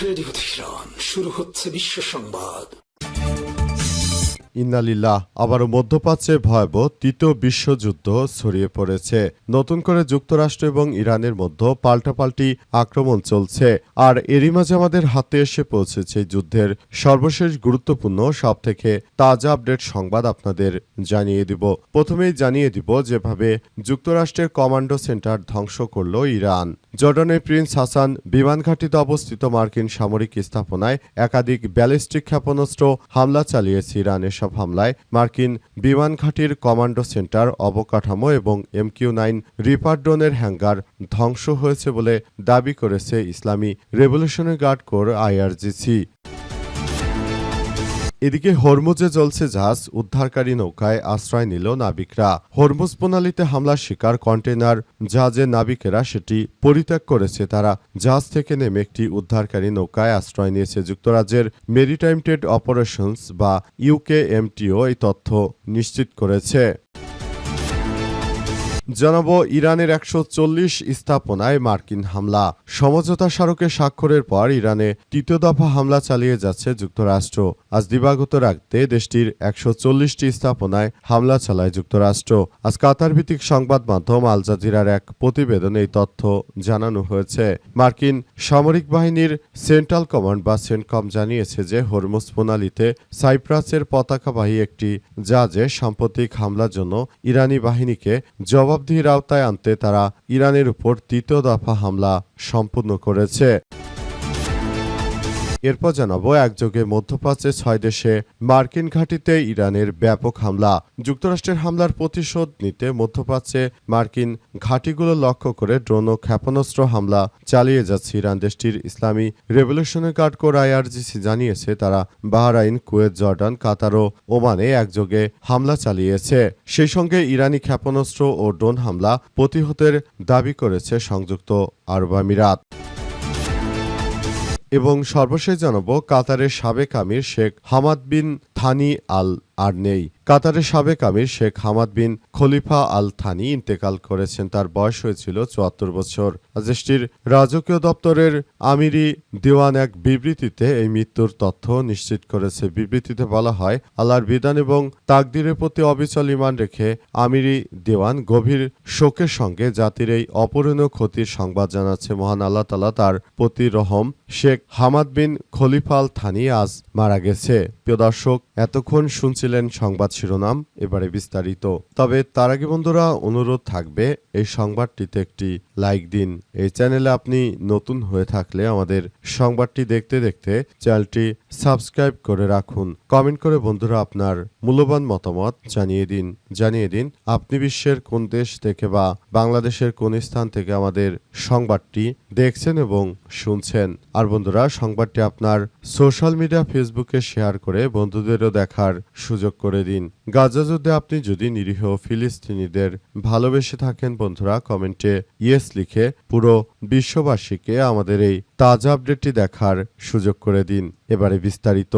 Radio Tehran, শুরু হচ্ছে বিশ্ব সংবাদ। ইন্না লিল্লাহ। আবারও মধ্যপ্রাচ্যে ভয়াবহ তৃতীয় বিশ্বযুদ্ধ ছড়িয়ে পড়েছে। নতুন করে যুক্তরাষ্ট্র এবং ইরানের মধ্যে পাল্টাপাল্টি আক্রমণ চলছে। আর এরই মাঝে আমাদের হাতে এসে পৌঁছেছে যুদ্ধের সর্বশেষ গুরুত্বপূর্ণ সবথেকে তাজা আপডেট সংবাদ আপনাদের জানিয়ে দিব। প্রথমেই জানিয়ে দিব যেভাবে যুক্তরাষ্ট্রের কমান্ডো সেন্টার ধ্বংস করল ইরান। জর্ডানের প্রিন্স হাসান বিমান ঘাঁটিতে অবস্থিত মার্কিন সামরিক স্থাপনায় একাধিক ব্যালিস্টিক ক্ষেপণাস্ত্র হামলা চালিয়েছে ইরান। এসব হামলায় মার্কিন বিমান ঘাঁটির কমান্ডো সেন্টার, অবকাঠামো এবং MQ-9 রিপার ড্রোনের হ্যাঙ্গার ধ্বংস হয়েছে বলে দাবি করেছে ইসলামী রেভলিউশনারি গার্ড কোর IRGC। এদিকে হরমুজে জ্বলছে জাহাজ, উদ্ধারকারী নৌকায় আশ্রয় নিল নাবিকরা। হরমুজ প্রণালীতে হামলার শিকার কন্টেইনার জাহাজের নাবিকেরা সেটি পরিত্যাগ করেছে। তারা জাহাজ থেকে নেমে একটি উদ্ধারকারী নৌকায় আশ্রয় নিয়েছে। যুক্তরাজ্যের মেরিটাইম ট্রেড অপারেশনস বা UKMTO এই তথ্য নিশ্চিত করেছে। জানাবো ইরানের 140 স্থাপনায় মার্কিন হামলা। সমঝোতা স্মারকে স্বাক্ষরের পর ইরানে তৃতীয় দফা হামলা চালিয়ে যাচ্ছে যুক্তরাষ্ট্র। আজ দিবাগত রাতে দেশটির 140টি স্থাপনায় হামলা চালায় যুক্তরাষ্ট্র। আজ কাতার ভিত্তিক সংবাদ মাধ্যম আল জাজিরার এক প্রতিবেদনে এই তথ্য জানানো হয়েছে। মার্কিন সামরিক বাহিনীর সেন্ট্রাল কমান্ড বা সেন্টকম জানিয়েছে যে হরমুজ প্রণালীতে সাইপ্রাসের পতাকাবাহী একটি জাহাজে সাম্প্রতিক হামলার জন্য ইরানি বাহিনীকে জবাবদিহির আওতায় আনতে তারা ইরানের উপর তৃতীয় দফা হামলা সম্পূর্ণ করেছে। এরপর জানাবো একযোগে মধ্যপ্রাচ্যে 6 দেশে মার্কিন ঘাঁটিতে ইরানের ব্যাপক হামলা। যুক্তরাষ্ট্রের হামলার প্রতিশোধ নিতে মধ্যপ্রাচ্যে মার্কিন ঘাঁটিগুলো লক্ষ্য করে ড্রোন ও ক্ষেপণাস্ত্র হামলা চালিয়ে যাচ্ছে ইরান। দেশটির ইসলামী রেভলিউশনারি গার্ড কোর IRGC জানিয়েছে তারা বাহরাইন, কুয়েত, জর্ডান, কাতার ও ওমানে একযোগে হামলা চালিয়েছে। সেই সঙ্গে ইরানি ক্ষেপণাস্ত্র ও ড্রোন হামলা প্রতিহতের দাবি করেছে সংযুক্ত আরব আমিরাত। এবং সর্বশেষ জানাবো কাতারের সাবেক আমির শেখ হামাদ বিন থানি আল আরনেই। কাতারের সাবেক আমির শেখ হামাদ বিন খলিফা আল থানি ইন্তেকাল করেছেন। তার বয়স হয়েছিল 74 বছর। দেশটির রাজকীয় দপ্তরের আমিরি দেওয়ান এক বিবৃতিতে এই মৃত্যুর তথ্য নিশ্চিত করেছে। বিবৃতিতে বলা হয়, আল্লাহর বিধান এবং তাকদিরের প্রতি অবিচল ঈমান রেখে আমিরি দেওয়ান গভীর শোকের সঙ্গে জাতির এই অপূরণীয় ক্ষতির সংবাদ জানাচ্ছে। মহান আল্লাহ তাআলা তার প্রতি রহম। শেখ হামাদ বিন খলিফা আল থানি আজ মারা গেছে। প্রিয় দর্শক, এতক্ষণ শুনছিলেন সংবাদ শিরোনাম, এবারে বিস্তারিত। তবে তার আগে বন্ধুরা অনুরোধ থাকবে এই সংবাদটিতে একটি লাইক দিন। এই চ্যানেলে আপনি নতুন হয়ে থাকলে আমাদের সংবাদটি দেখতে দেখতে চ্যানেলটি সাবস্ক্রাইব করে রাখুন। কমেন্ট করে বন্ধুরা আপনার মূল্যবান মতামত জানিয়ে দিন আপনি বিশ্বের কোন দেশ থেকে বা বাংলাদেশের কোন স্থান থেকে আমাদের সংবাদটি দেখছেন এবং শুনছেন। আর বন্ধুরা সংবাদটি আপনার সোশ্যাল মিডিয়া ফেসবুকে শেয়ার করে বন্ধুদেরও দেখার সুযোগ করে দিন। গাজা যুদ্ধে আপনি যদি নিরীহ ফিলিস্তিনিদের ভালোবেসে থাকেন বন্ধুরা কমেন্টে ইয়েস লিখে পুরো বিশ্ববাসীকে আমাদের এই তাজা আপডেটটি দেখার সুযোগ করে দিন। এবারে বিস্তারিত।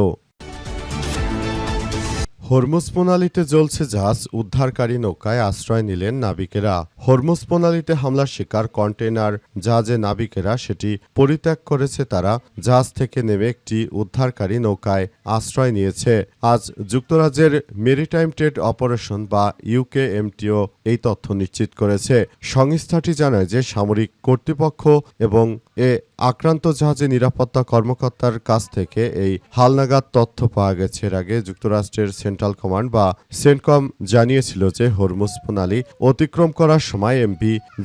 হরমুজ প্রণালীতে জ্বলছে জাহাজ, উদ্ধারকারী নৌকায় আশ্রয় নিলেন নাবিকেরা। হরমুজ প্রণালীতে হামলার শিকার কন্টেইনার জাহাজে নাবিকেরা সেটি পরিত্যাগ করেছে। তারা জাহাজ থেকে নেমে একটি উদ্ধারকারী নৌকায় আশ্রয় নিয়েছে। আজ যুক্তরাজ্যের মেরিটাইম ট্রেড অপারেশন বা UKMTO এই তথ্য নিশ্চিত করেছে। সংস্থাটি জানায় যে সামরিক কর্তৃপক্ষ এবং আক্রান্ত জাহাজে নিরাপত্তা কর্মকর্তার কাছ থেকে এই হালনাগাদ তথ্য পাওয়া গেছে। এর আগে যুক্তরাষ্ট্রের সেন্ট্রাল কমান্ড বা সেন্টকম জানিয়েছিল যে হরমুজ প্রণালী অতিক্রম করার সময় MV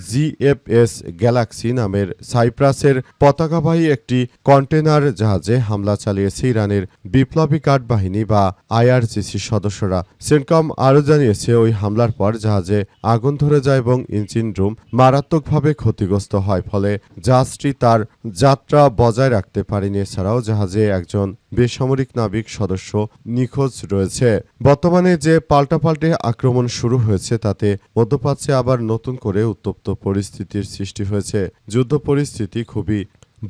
GFS গ্যালাক্সি নামের সাইপ্রাসের পতাকাবাহী একটি কন্টেইনার জাহাজে হামলা চালিয়েছে ইরানের বিপ্লবী গার্ড বাহিনী বা IRGC সদস্যরা। সেন্টকম আরও জানিয়েছে ওই হামলার পর জাহাজে আগুন ধরে যায় এবং ইঞ্জিন রুম মারাত্মকভাবে ক্ষতিগ্রস্ত হয়, ফলে জাহাজটি তার যাত্রা বজায় রাখতে পারেনি। এছাড়াও জাহাজে একজন বেসামরিক নাবিক সদস্য নিখোঁজ রয়েছে। বর্তমানে যে পাল্টাপাল্টে আক্রমণ শুরু হয়েছে তাতে মধ্যপ্রাচ্যে আবার নতুন করে উত্তপ্ত পরিস্থিতির সৃষ্টি হয়েছে। যুদ্ধ পরিস্থিতি খুবই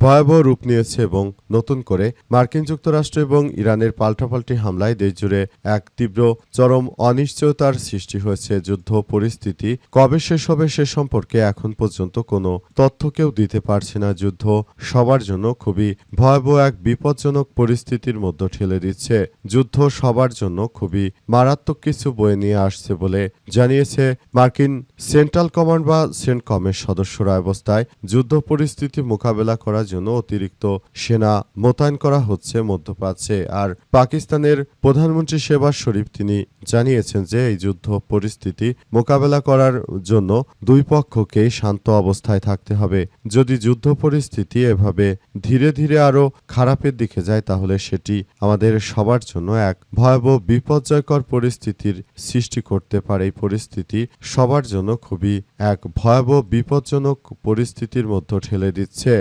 ভয়াবহ রূপ নিয়েছে এবং নতুন করে মার্কিন যুক্তরাষ্ট্র এবং ইরানের পাল্টাপাল্টি হামলায় দেশজুড়ে এক তীব্র চরম অনিশ্চয়তার সৃষ্টি হয়েছে। যুদ্ধ পরিস্থিতি কবে শেষ হবে সে সম্পর্কে এখন পর্যন্ত কোনো তথ্য কেউ দিতে পারছে না। যুদ্ধ সবার জন্য খুবই ভয়াবহ এক বিপজ্জনক পরিস্থিতির মধ্যে ঠেলে দিচ্ছে। যুদ্ধ সবার জন্য খুবই মারাত্মক কিছু বয়ে নিয়ে আসছে বলে জানিয়েছে মার্কিন সেন্ট্রাল কমান্ড বা সেন্টকমের সদস্যরা। অবস্থায় যুদ্ধ পরিস্থিতি মোকাবেলা করার জন্য অতিরিক্ত সেনা মোতায়েন করা হচ্ছে মধ্যপ্রাচ্যে। আর পাকিস্তানের প্রধানমন্ত্রী শেহবাজ শরীফ তিনি জানিয়েছেন যে এই যুদ্ধ পরিস্থিতি মোকাবেলা করার জন্য দুই পক্ষকেই শান্ত অবস্থায় থাকতে হবে। যদি যুদ্ধ পরিস্থিতি এভাবে ধীরে ধীরে আরও খারাপের দিকে যায় তাহলে সেটি আমাদের সবার জন্য এক ভয়াবহ বিপর্যয়কর পরিস্থিতির সৃষ্টি করতে পারে। এই পরিস্থিতি সবার জন্য খুবই এক ভয়াবহ বিপজ্জনক পরিস্থিতির মধ্যে ঠেলে দিচ্ছে।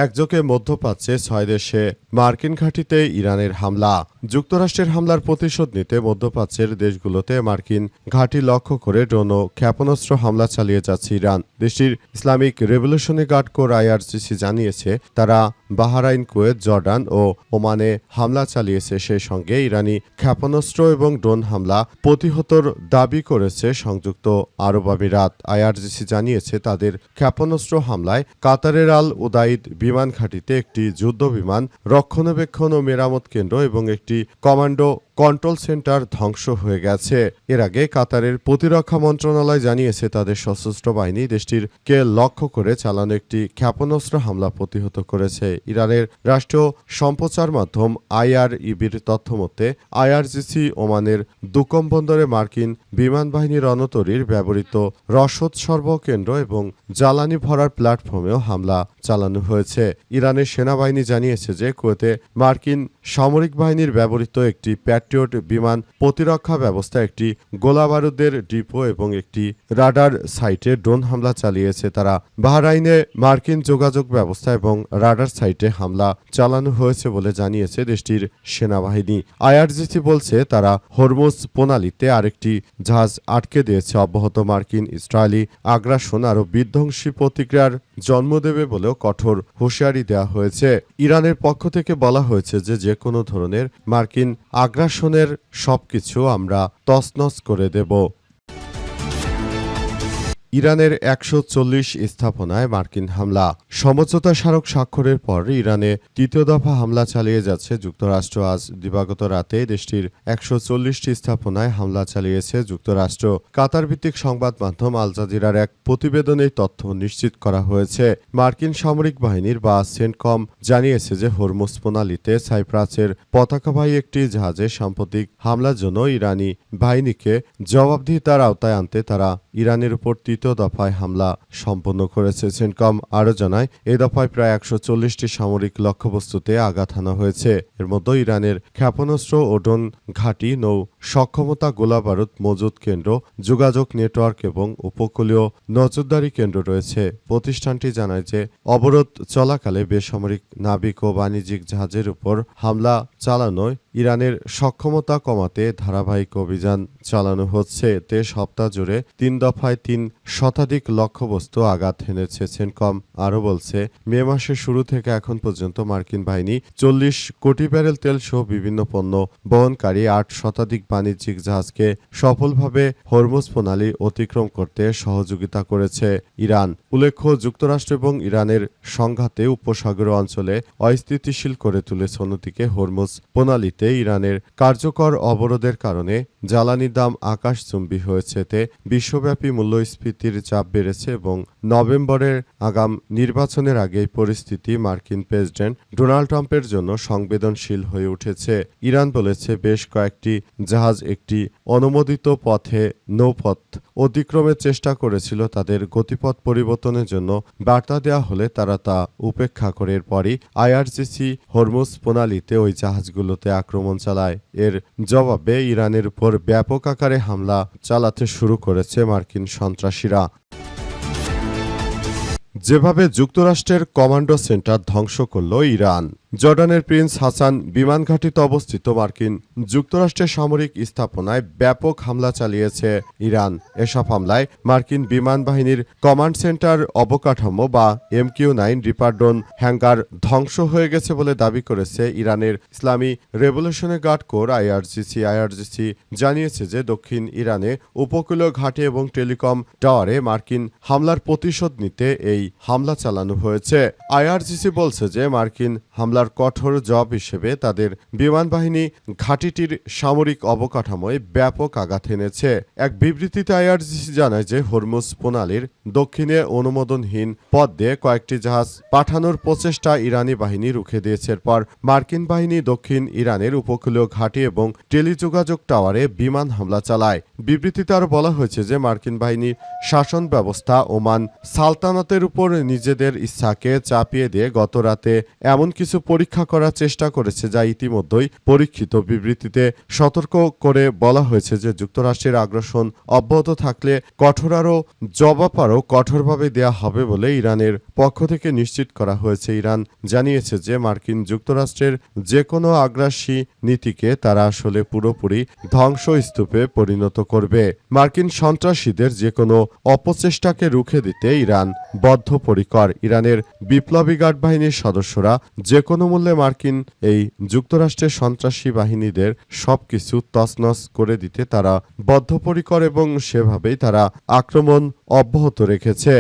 একযোগে মধ্যপ্রাচ্যে ৬ দেশে মার্কিন ঘাঁটিতে ইরানের হামলা। যুক্তরাষ্ট্রের হামলার প্রতিশোধ নিতে মধ্যপ্রাচ্যের দেশগুলোতে মার্কিন ঘাঁটি লক্ষ্য করে ড্রোন ও ক্ষেপণাস্ত্র হামলা চালিয়ে যাচ্ছে ইরান। দেশটির Islamic revolutionary guard corps IRGC জানিয়েছে তারা বাহরাইন, কুয়েত, জর্ডান ও ওমানে হামলা চালিয়েছে। সেই সঙ্গে ইরানি ক্ষেপণাস্ত্র এবং ড্রোন হামলা প্রতিহতর দাবি করেছে সংযুক্ত আরব আমিরাত। IRGC জানিয়েছে তাদের ক্ষেপণাস্ত্র হামলায় কাতারের আল উদাইদ বিমান ঘাঁটিতে একটি যুদ্ধ বিমান, রক্ষণাবেক্ষণ ও মেরামত কেন্দ্র এবং একটি কমান্ডো কন্ট্রোল সেন্টার ধ্বংস হয়ে গেছে। এর আগে কাতারের প্রতিরক্ষা মন্ত্রণালয় জানিয়েছে তাদের সশস্ত্র বাহিনী দেশটির কে লক্ষ্য করে চালানো একটি ক্ষেপণাস্ত্র হামলা প্রতিহত করেছে। ইরানের রাষ্ট্রীয় সম্প্রচার মাধ্যম IRIBর তথ্যমতে IRGC ওমানের দুকম বন্দরে মার্কিন বিমান বাহিনীর রণতরীর ব্যবহৃত রসদ সরবরাহ কেন্দ্র এবং জ্বালানি ভরার প্ল্যাটফর্মেও হামলা চালানো হয়েছে। ইরানের সেনাবাহিনী জানিয়েছে যে কুয়েতে মার্কিন সামরিক বাহিনীর ব্যবহৃত একটি প্যাট্রিয়ট বিমান প্রতিরক্ষা ব্যবস্থা, একটি গোলাবারুদের ডিপো এবং একটি রাডার সাইটে ড্রোন হামলা চালিয়েছে। তারা বাহরাইনে মার্কিন যোগাযোগ ব্যবস্থা এবং রাডার সাইটে হামলা চালানো হয়েছে বলে জানিয়েছে দেশটির সেনাবাহিনী। IRGC বলছে তারা হরমুজ প্রণালীতে আরেকটি জাহাজ আটকে দিয়েছে। অব্যাহত মার্কিন ইসরায়েলি আগ্রাসন আরও বিধ্বংসী প্রতিক্রিয়ার জন্ম দেবে বলেও কঠোর হুঁশিয়ারি দেওয়া হয়েছে। ইরানের পক্ষ থেকে বলা হয়েছে যে কোনো ধরনের মার্কিন আগ্রাসনের সবকিছু আমরা তছনছ করে দেব। ইরানের ১৪০ স্থাপনায় মার্কিন হামলা। সমঝোতা স্মারক স্বাক্ষরের পর ইরানে তৃতীয় দফা হামলা চালিয়ে যাচ্ছে যুক্তরাষ্ট্র। আজ দিবাগত রাতে দেশটির ১৪০টি স্থাপনায় হামলা চালিয়েছে যুক্তরাষ্ট্র। কাতার ভিত্তিক সংবাদ মাধ্যম আল জাজিরার এক প্রতিবেদনে তথ্য নিশ্চিত করা হয়েছে। মার্কিন সামরিক বাহিনীর বা সেন্টকম জানিয়েছে যে হরমুজ প্রণালীতে সাইপ্রাসের পতাকাবাহী একটি জাহাজে সাম্প্রতিক হামলার জন্য ইরানি বাহিনীকে জবাবদিহিতার আওতায় আনতে তারা ইরানের উপর তৃতীয় দফায় হামলা সম্পন্ন করেছে। সেন্টকম আরও জানায় এই দফায় প্রায় ১৪০টি সামরিক লক্ষ্যবস্তুতে আঘাত হানা হয়েছে। এর মধ্যে ইরানের ক্ষেপণাস্ত্র ও ড্রোন ঘাঁটি, নৌ সক্ষমতা, গোলাবারুদ মজুত কেন্দ্র, যোগাযোগ নেটওয়ার্ক এবং উপকূলীয় নজরদারি কেন্দ্র রয়েছে। প্রতিষ্ঠানটি জানায় যে অবরোধ চলাকালে বেসামরিক নাবিক ও বাণিজ্যিক জাহাজের উপর হামলা চালানোয় ইরানের সক্ষমতা কমাতে ধারাবাহিক অভিযান চালানো হচ্ছে। এতে সপ্তাহ জুড়ে ৩ দফায় ৩ শতাধিক লক্ষ্যবস্তু আঘাত হেনেছে। সেন্টকম আরও বলছে মে মাসের শুরু থেকে এখন পর্যন্ত মার্কিন বাহিনী ৪০ কোটি ব্যারেল তেল সহ বিভিন্ন পণ্য বহনকারী ৮ শতাধিক বাণিজ্যিক জাহাজকে সফলভাবে হরমুজ প্রণালী অতিক্রম করতে সহযোগিতা করেছে ইরান। উল্লেখ্য যুক্তরাষ্ট্র এবং ইরানের সংঘাতে উপসাগরীয় অঞ্চলে অস্থিতিশীল করে তুলেছে। অন্যদিকে হরমুজ প্রণালীতে ইরানের কার্যকর অবরোধের কারণে জ্বালানির দাম আকাশচুম্বী হয়েছে। এতে বিশ্বব্যাপী মূল্যস্ফীতির চাপ বেড়েছে এবং নভেম্বরের আগাম নির্বাচনের আগে এই পরিস্থিতি মার্কিন প্রেসিডেন্ট ডোনাল্ড ট্রাম্পের জন্য সংবেদনশীল হয়ে উঠেছে। ইরান বলেছে বেশ কয়েকটি জাহাজ একটি অনুমোদিত পথে নৌপথ অতিক্রমের চেষ্টা করেছিল। তাদের গতিপথ পরিবর্তনের জন্য বার্তা দেওয়া হলে তারা তা উপেক্ষা করে। এরপরই IRGC হরমুজ প্রণালীতে ওই জাহাজগুলোতে আক্রমণ চালায়। এর জবাবে ইরানের উপর ব্যাপক আকারে হামলা চালাতে শুরু করেছে মার্কিন সন্ত্রাসীরা। যেভাবে যুক্তরাষ্ট্রের কমান্ডো সেন্টার ধ্বংস করল ইরান। জর্ডানের প্রিন্স হাসান বিমানঘাঁটিতে অবস্থিত মার্কিন যুক্তরাষ্ট্রের সামরিক স্থাপনায় ব্যাপক হামলা চালিয়েছে ইরান। এসব হামলায় মার্কিন বিমান বাহিনীর কমান্ড সেন্টার অবকাঠামো বা MQ-9 রিপারডন হ্যাঙ্গার ধ্বংস হয়ে গেছে বলে দাবি করেছে ইরানের ইসলামী রেভলিউশনারি গার্ড কোর IRGC জানিয়েছে যে দক্ষিণ ইরানে উপকূলীয় ঘাঁটি এবং টেলিকম টাওয়ারে মার্কিন হামলার প্রতিশোধ নিতে এই হামলা চালানো হয়েছে। IRGC বলছে যে মার্কিন হামলার কঠোর জবাব হিসেবে তাদের বিমান বাহিনী ঘাঁটিটির সামরিক অবকাঠামোয় ব্যাপক আঘাত এনেছে। এক বিবৃতিতে IRGC জানায় যে হরমুজ প্রণালীর দক্ষিণে অনুমোদনহীন পথ দিয়ে কয়েকটি জাহাজ পাঠানোর প্রচেষ্টা ইরানি বাহিনী রুখে দিয়েছে। এরপর মার্কিন বাহিনী দক্ষিণ ইরানের উপকূলীয় ঘাঁটি এবং টেলিযোগাযোগ টাওয়ারে বিমান হামলা চালায়। বিবৃতিতে আরও বলা হয়েছে যে মার্কিন বাহিনীর শাসন ব্যবস্থা ওমান সালতানাতের উপর নিজেদের ইচ্ছাকে চাপিয়ে দিয়ে গত রাতে এমন কিছু পরীক্ষা করার চেষ্টা করেছে যা ইতিমধ্যেই পরীক্ষিত। বিবৃতিতে সতর্ক করে বলা হয়েছে যে যুক্তরাষ্ট্রের আগ্রাসন অব্যাহত থাকলে আরও কঠোরভাবে দেয়া হবে বলে ইরানের পক্ষ থেকে নিশ্চিত করা হয়েছে। ইরান জানিয়েছে যে মার্কিন যুক্তরাষ্ট্রের যে কোনো আগ্রাসী নীতিকে তারা আসলে পুরোপুরি ধ্বংসস্তূপে পরিণত করবে। মার্কিন সন্ত্রাসীদের যে কোনো অপচেষ্টাকে রুখে দিতে ইরান বদ্ধপরিকর। ইরানের বিপ্লবী গার্ড বাহিনীর সদস্যরা যে কোনো মূল্যে মার্কিন এই যুক্তরাষ্ট্রের সন্ত্রাসী বাহিনীদের সবকিছু তছনছ করে দিতে তারা বদ্ধপরিকর এবং সেভাবেই তারা আক্রমণ অব্যাহত রেখেছে।